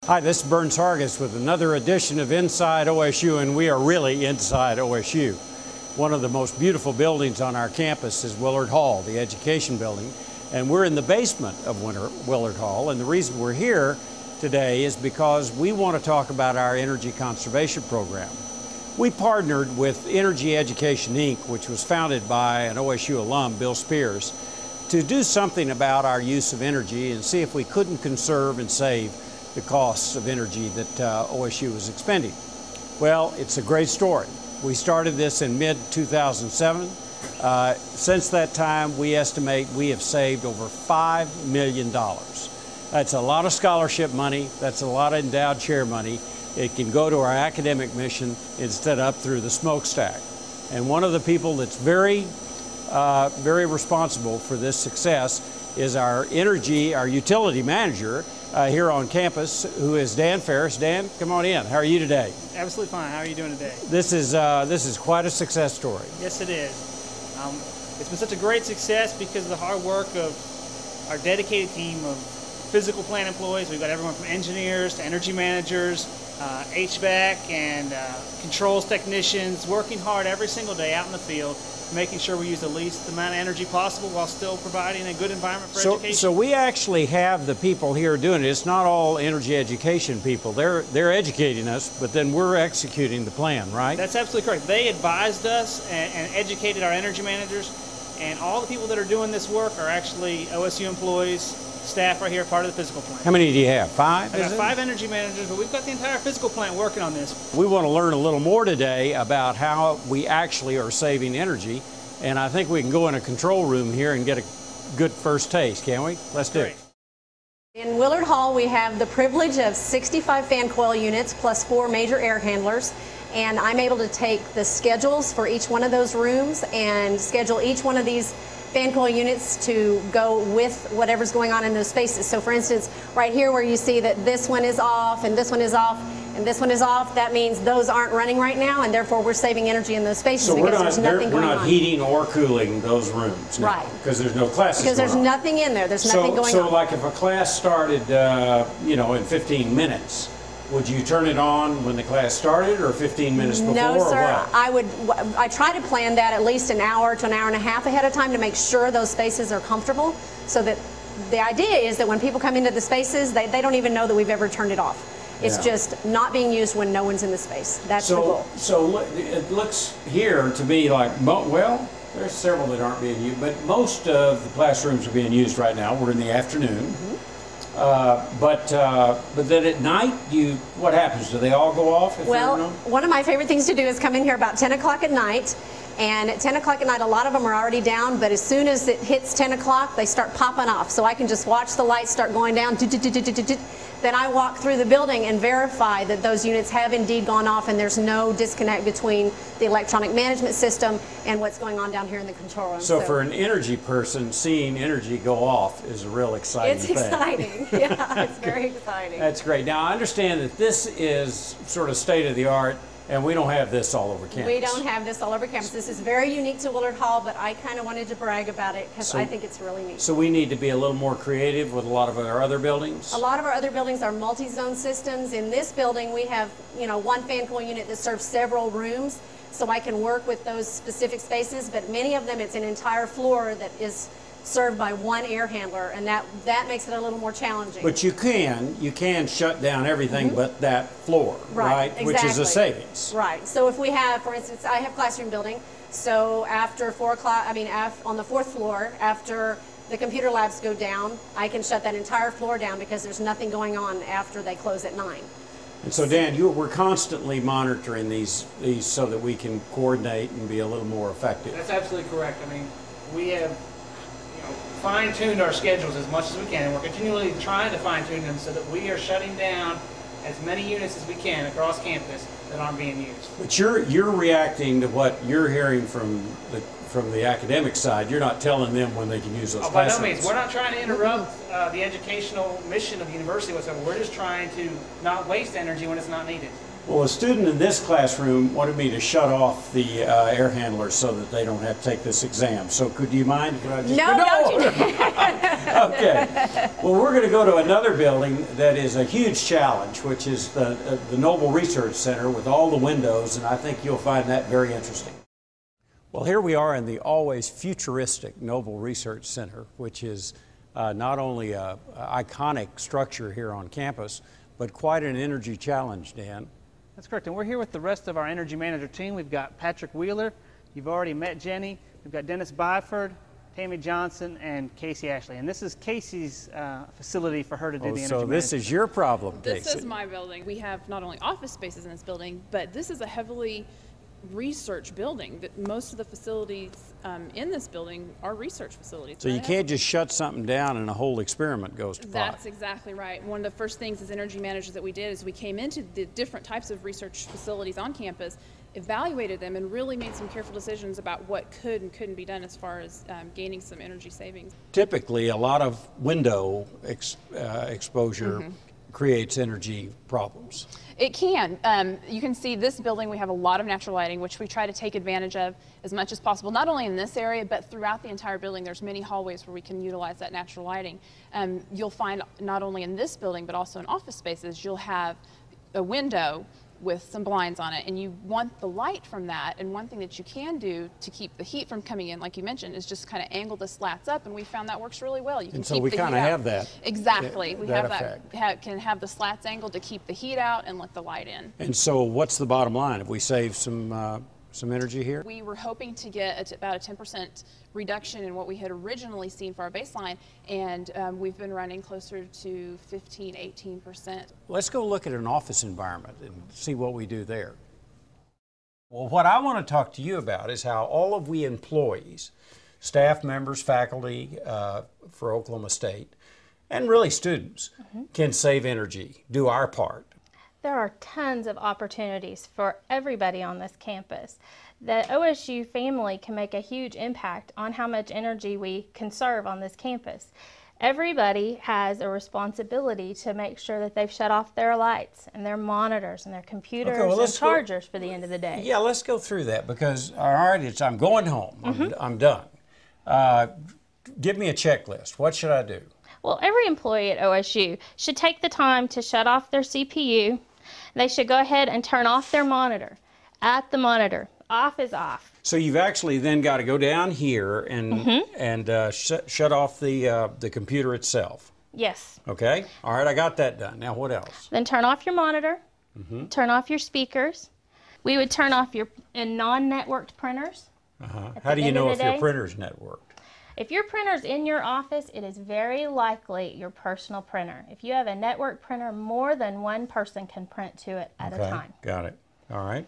Hi, this is Bernd Sargis with another edition of Inside OSU, and we are really inside OSU. One of the most beautiful buildings on our campus is Willard Hall, the education building, and we're in the basement of Willard Hall, and the reason we're here today is because we want to talk about our energy conservation program. We partnered with Energy Education, Inc., which was founded by an OSU alum, Bill Spears, to do something about our use of energy and see if we couldn't conserve and save the costs of energy that OSU was expending. Well, it's a great story. We started this in mid-2007. Since that time, we estimate we have saved over $5 million. That's a lot of scholarship money. That's a lot of endowed chair money. It can go to our academic mission instead of up through the smokestack. And one of the people that's very responsible for this success is our utility manager here on campus, who is Dan Ferris. Dan, come on in. How are you today? Absolutely fine. How are you doing today? This is quite a success story. Yes, it is. It's been such a great success because of the hard work of our dedicated team of physical plant employees. We've got everyone from engineers to energy managers, HVAC and controls technicians, working hard every single day out in the field, making sure we use the least amount of energy possible while still providing a good environment for education. So we actually have the people here doing it. It's not all energy education people. They're educating us, but then we're executing the plan, right? That's absolutely correct. They advised us and educated our energy managers, and all the people that are doing this work are actually OSU employees, staff right here, part of the physical plant. How many do you have? Five? I got 5 energy managers, but we've got the entire physical plant working on this. We want to learn a little more today about how we actually are saving energy, and I think we can go in a control room here and get a good first taste, can't we? Let's do it. In Willard Hall, we have the privilege of 65 fan coil units plus 4 major air handlers, and I'm able to take the schedules for each one of those rooms and schedule each one of these fan coil units to go with whatever's going on in those spaces. So for instance, right here where you see that this one is off and this one is off and this one is off, that means those aren't running right now, and therefore we're saving energy in those spaces because there's nothing going on. We're not heating or cooling those rooms now, right? Because there's no classes because there's nothing in there. There's nothing going on. So like if a class started, in 15 minutes, would you turn it on when the class started, or 15 minutes before? No, sir. Or what? I try to plan that at least an hour to an hour and a half ahead of time to make sure those spaces are comfortable, so that the idea is that when people come into the spaces, they don't even know that we've ever turned it off. It's just not being used when no one's in the space. That's the goal. So it looks here to me like, well, there's several that aren't being used, but most of the classrooms are being used right now. We're in the afternoon. Mm-hmm. But then at night, what happens? Do they all go off? Well, one of my favorite things to do is come in here about 10 o'clock at night. And at 10 o'clock at night, a lot of them are already down, but as soon as it hits 10 o'clock, they start popping off. So I can just watch the lights start going down. Then I walk through the building and verify that those units have indeed gone off and there's no disconnect between the electronic management system and what's going on down here in the control room. So for an energy person, seeing energy go off is a real exciting thing. It's exciting. Yeah, it's very exciting. That's great. Now, I understand that this is sort of state-of-the-art, and we don't have this all over campus. We don't have this all over campus. This is very unique to Willard Hall, but I kind of wanted to brag about it because I think it's really neat. So we need to be a little more creative with a lot of our other buildings? A lot of our other buildings are multi-zone systems. In this building, we have, one fan coil unit that serves several rooms, so I can work with those specific spaces, but many of them, it's an entire floor that is served by one air handler, and that makes it a little more challenging. But you can shut down everything but that floor, right? Exactly. Which is a savings. Right. So if we have, for instance, I have classroom building, so after 4 o'clock, on the 4th floor, after the computer labs go down, I can shut that entire floor down because there's nothing going on after they close at 9. And so Dan, we're constantly monitoring these so that we can coordinate and be a little more effective. That's absolutely correct. We have fine-tuned our schedules as much as we can, and we're continually trying to fine-tune them so that we are shutting down as many units as we can across campus that aren't being used. But you're reacting to what you're hearing from the academic side. You're not telling them when they can use those classrooms. By no means. We're not trying to interrupt the educational mission of the university whatsoever. We're just trying to not waste energy when it's not needed. Well, a student in this classroom wanted me to shut off the air handlers so that they don't have to take this exam. So could you mind? Could I just... No. Okay. Well, we're going to go to another building that is a huge challenge, which is the Noble Research Center with all the windows, and I think you'll find that very interesting. Well, here we are in the always futuristic Noble Research Center, which is not only an iconic structure here on campus, but quite an energy challenge, Dan. That's correct, and we're here with the rest of our energy manager team. We've got Patrick Wheeler, you've already met Jenny, we've got Dennis Byford, Tammy Johnson, and Casey Ashley. And this is Casey's facility for her to do the energy management. So this is your problem, Casey. This is my building. We have not only office spaces in this building, but this is a heavily research building. That most of the facilities in this building are research facilities. So you can't just shut something down and a whole experiment goes to pot. That's exactly right. One of the first things as energy managers that we did is we came into the different types of research facilities on campus, evaluated them, and really made some careful decisions about what could and couldn't be done as far as gaining some energy savings. Typically, a lot of window exposure creates energy problems. It can. You can see this building, we have a lot of natural lighting, which we try to take advantage of as much as possible, not only in this area, but throughout the entire building. There's many hallways where we can utilize that natural lighting. You'll find not only in this building, but also in office spaces, you'll have a window with some blinds on it, and you want the light from that. And one thing that you can do to keep the heat from coming in, like you mentioned, is just kind of angle the slats up, and we found that works really well. You can and so we kind of have that. Exactly. We have effect. can have the slats angled to keep the heat out and let the light in. And so what's the bottom line? Have we saved some energy here? We were hoping to get about a 10% reduction in what we had originally seen for our baseline, and we've been running closer to 15–18%. Let's go look at an office environment and see what we do there. Well, what I want to talk to you about is how all of we employees, staff members, faculty for Oklahoma State, and really students can save energy, do our part. There are tons of opportunities for everybody on this campus. The OSU family can make a huge impact on how much energy we conserve on this campus. Everybody has a responsibility to make sure that they've shut off their lights and their monitors and their computers and chargers for the end of the day. Yeah, let's go through that because, all right, I'm going home. I'm done. Give me a checklist. What should I do? Well, every employee at OSU should take the time to shut off their CPU. They should go ahead and turn off their monitor. At the monitor, off is off. So you've actually then got to go down here and shut off the computer itself. Yes. Okay. All right, I got that done. Now what else? Then turn off your monitor. Turn off your speakers. We would turn off your non-networked printers. How do you know if your printer's networked? If your printer's in your office, it is very likely your personal printer. If you have a network printer, more than one person can print to it at a time. Got it. All right.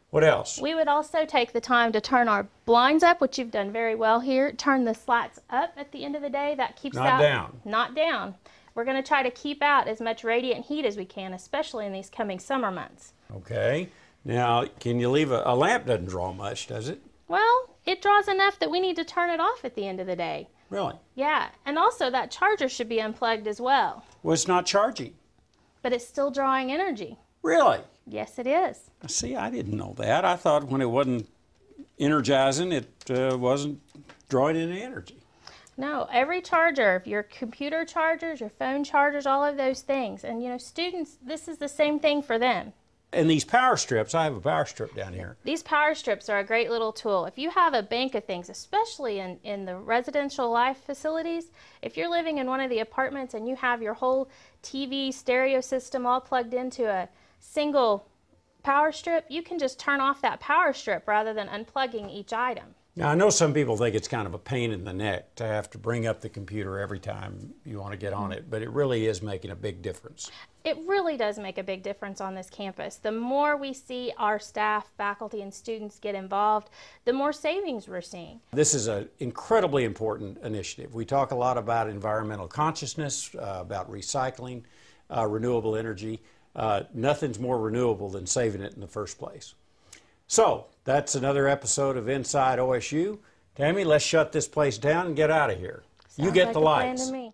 What else? We would also take the time to turn our blinds up, which you've done very well here. Turn the slats up at the end of the day. That keeps Not down. Not down. We're going to try to keep out as much radiant heat as we can, especially in these coming summer months. Okay. Now, can you leave a lamp doesn't draw much, does it? Well, it draws enough that we need to turn it off at the end of the day. Really? Yeah, and also that charger should be unplugged as well. Well, it's not charging. But it's still drawing energy. Really? Yes, it is. See, I didn't know that. I thought when it wasn't energizing, it wasn't drawing any energy. No, every charger, your computer chargers, your phone chargers, all of those things. And you know, students, this is the same thing for them. And these power strips, I have a power strip down here. These power strips are a great little tool. If you have a bank of things, especially in the residential life facilities, if you're living in one of the apartments and you have your whole TV stereo system all plugged into a single power strip, you can just turn off that power strip rather than unplugging each item. Now, I know some people think it's kind of a pain in the neck to have to bring up the computer every time you want to get on it, but it really is making a big difference. It really does make a big difference on this campus. The more we see our staff, faculty, and students get involved, the more savings we're seeing. This is an incredibly important initiative. We talk a lot about environmental consciousness, about recycling, renewable energy. Nothing's more renewable than saving it in the first place. So, that's another episode of Inside OSU. Tammy, let's shut this place down and get out of here. Sounds you get like the a plan lights. to me.